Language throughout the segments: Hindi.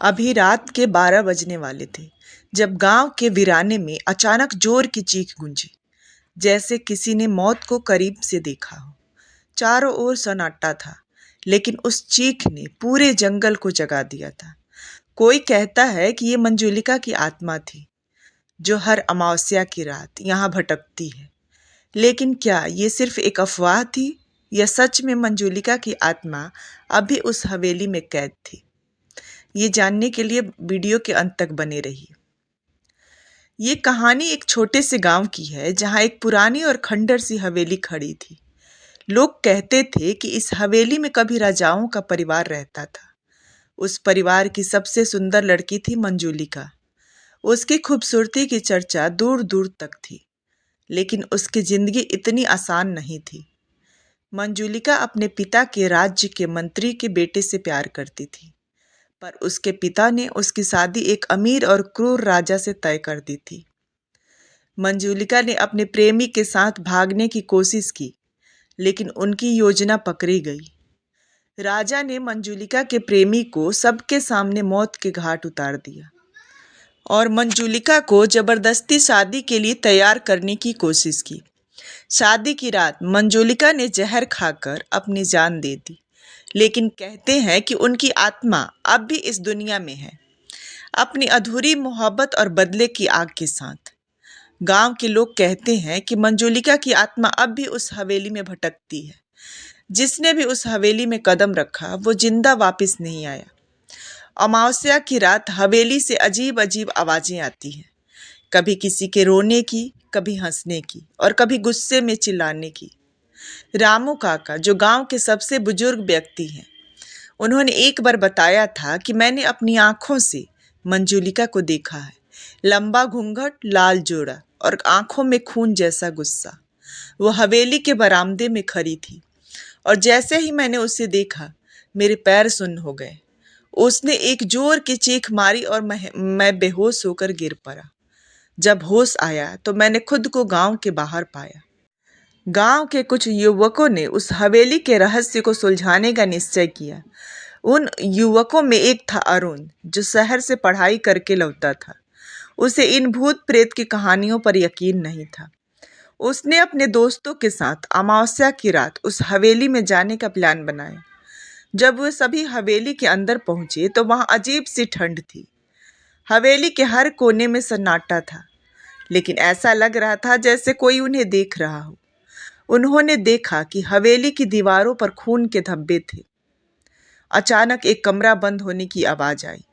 अभी रात के 12 बजने वाले थे जब गांव के वीराने में अचानक जोर की चीख गूंजी, जैसे किसी ने मौत को करीब से देखा हो। चारों ओर सन्नाटा था, लेकिन उस चीख ने पूरे जंगल को जगा दिया था। कोई कहता है कि ये मंजुलिका की आत्मा थी, जो हर अमावस्या की रात यहाँ भटकती है। लेकिन क्या ये सिर्फ एक अफवाह थी, या सच में मंजुलिका की आत्मा अभी उस हवेली में कैद थी? ये जानने के लिए वीडियो के अंत तक बने रहिए। ये कहानी एक छोटे से गांव की है, जहां एक पुरानी और खंडर सी हवेली खड़ी थी। लोग कहते थे कि इस हवेली में कभी राजाओं का परिवार रहता था। उस परिवार की सबसे सुंदर लड़की थी मंजुलिका। उसकी खूबसूरती की चर्चा दूर दूर तक थी, लेकिन उसकी जिंदगी इतनी आसान नहीं थी। मंजुलिका अपने पिता के राज्य के मंत्री के बेटे से प्यार करती थी, पर उसके पिता ने उसकी शादी एक अमीर और क्रूर राजा से तय कर दी थी। मंजुलिका ने अपने प्रेमी के साथ भागने की कोशिश की, लेकिन उनकी योजना पकड़ी गई। राजा ने मंजुलिका के प्रेमी को सबके सामने मौत के घाट उतार दिया और मंजुलिका को जबरदस्ती शादी के लिए तैयार करने की कोशिश की। शादी की रात मंजुलिका ने जहर खाकर अपनी जान दे दी, लेकिन कहते हैं कि उनकी आत्मा अब भी इस दुनिया में है, अपनी अधूरी मोहब्बत और बदले की आग के साथ। गांव के लोग कहते हैं कि मंजुलिका की आत्मा अब भी उस हवेली में भटकती है। जिसने भी उस हवेली में कदम रखा वो जिंदा वापस नहीं आया। अमावस्या की रात हवेली से अजीब अजीब आवाजें आती हैं, कभी किसी के रोने की, कभी हंसने की और कभी गुस्से में चिल्लाने की। रामू काका, जो गांव के सबसे बुजुर्ग व्यक्ति हैं, उन्होंने एक बार बताया था कि मैंने अपनी आंखों से मंजुलिका को देखा है। लंबा घूंघट, लाल जोड़ा और आंखों में खून जैसा गुस्सा। वो हवेली के बरामदे में खड़ी थी और जैसे ही मैंने उसे देखा, मेरे पैर सुन्न हो गए। उसने एक जोर की चीख मारी और मैं बेहोश होकर गिर पड़ा। जब होश आया तो मैंने खुद को गांव के बाहर पाया। गांव के कुछ युवकों ने उस हवेली के रहस्य को सुलझाने का निश्चय किया। उन युवकों में एक था अरुण, जो शहर से पढ़ाई करके लौटा था। उसे इन भूत प्रेत की कहानियों पर यकीन नहीं था। उसने अपने दोस्तों के साथ अमावस्या की रात उस हवेली में जाने का प्लान बनाया। जब वे सभी हवेली के अंदर पहुंचे तो वहां अजीब सी ठंड थी। हवेली के हर कोने में सन्नाटा था, लेकिन ऐसा लग रहा था जैसे कोई उन्हें देख रहा हो। उन्होंने देखा कि हवेली की दीवारों पर खून के धब्बे थे। अचानक एक कमरा बंद होने की आवाज आई।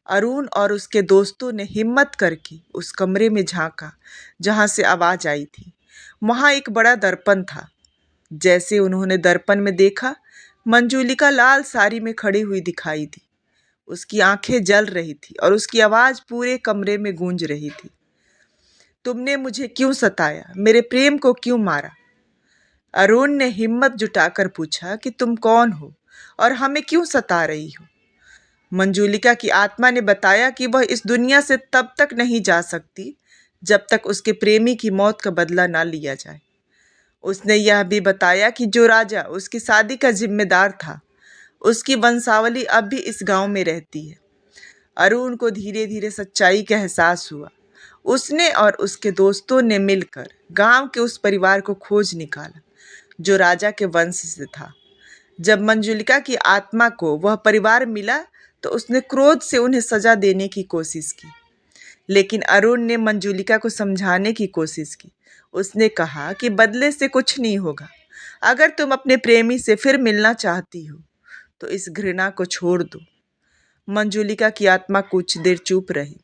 अरुण और उसके दोस्तों ने हिम्मत करके उस कमरे में झांका जहां से आवाज आई थी। वहां एक बड़ा दर्पण था। जैसे उन्होंने दर्पण में देखा, मंजुलिका लाल साड़ी में खड़ी हुई दिखाई दी। उसकी आंखें जल रही थी और उसकी आवाज पूरे कमरे में गूंज रही थी। तुमने मुझे क्यों सताया? मेरे प्रेम को क्यों मारा? अरुण ने हिम्मत जुटाकर पूछा कि तुम कौन हो और हमें क्यों सता रही हो? मंजुलिका की आत्मा ने बताया कि वह इस दुनिया से तब तक नहीं जा सकती जब तक उसके प्रेमी की मौत का बदला ना लिया जाए। उसने यह भी बताया कि जो राजा उसकी शादी का जिम्मेदार था, उसकी वंशावली अब भी इस गांव में रहती है। अरुण को धीरे धीरे सच्चाई का एहसास हुआ। उसने और उसके दोस्तों ने मिलकर गांव के उस परिवार को खोज निकाला जो राजा के वंश से था। जब मंजुलिका की आत्मा को वह परिवार मिला तो उसने क्रोध से उन्हें सजा देने की कोशिश की, लेकिन अरुण ने मंजुलिका को समझाने की कोशिश की। उसने कहा कि बदले से कुछ नहीं होगा। अगर तुम अपने प्रेमी से फिर मिलना चाहती हो तो इस घृणा को छोड़ दो। मंजुलिका की आत्मा कुछ देर चुप रही,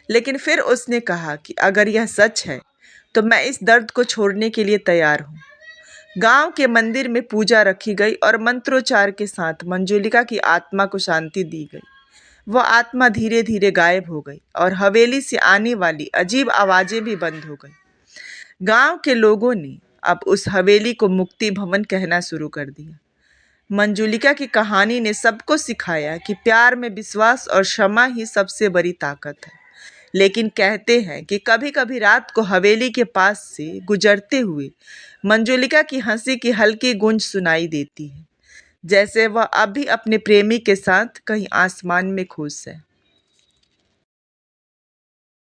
लेकिन फिर उसने कहा कि अगर यह सच है तो मैं इस दर्द को छोड़ने के लिए तैयार हूँ। गांव के मंदिर में पूजा रखी गई और मंत्रोच्चार के साथ मंजुलिका की आत्मा को शांति दी गई। वह आत्मा धीरे धीरे गायब हो गई और हवेली से आने वाली अजीब आवाजें भी बंद हो गई। गांव के लोगों ने अब उस हवेली को मुक्ति भवन कहना शुरू कर दिया। मंजुलिका की कहानी ने सबको सिखाया कि प्यार में विश्वास और क्षमा ही सबसे बड़ी ताकत है। लेकिन कहते हैं कि कभी कभी रात को हवेली के पास से गुजरते हुए मंजुलिका की हंसी की हल्की गूंज सुनाई देती है, जैसे वह अब भी अपने प्रेमी के साथ कहीं आसमान में खुश है।